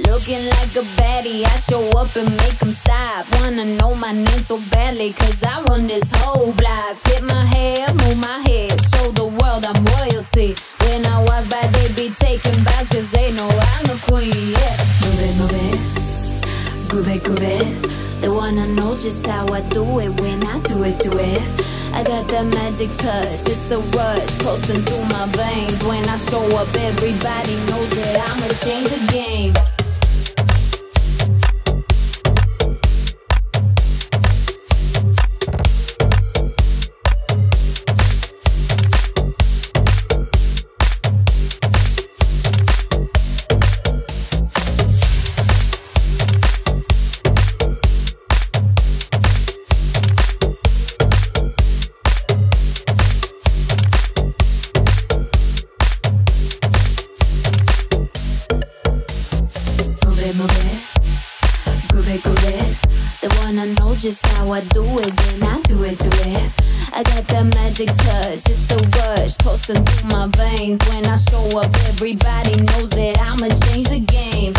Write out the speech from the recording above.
Looking like a baddie, I show up and make them stop. Wanna know my name so badly, cause I run this whole block. Flip my hair, move my head, show the world I'm royalty. When I walk by, they be taking bows, cause they know I'm the queen, yeah. Move it, groove it, groove it. They wanna know just how I do it when I do it. I got that magic touch, it's a rush pulsing through my veins. When I show up, everybody knows that I'ma change the game. Just how I do it when I do it. I got that magic touch, it's a rush pulsing through my veins. When I show up, everybody knows that I'ma change the game.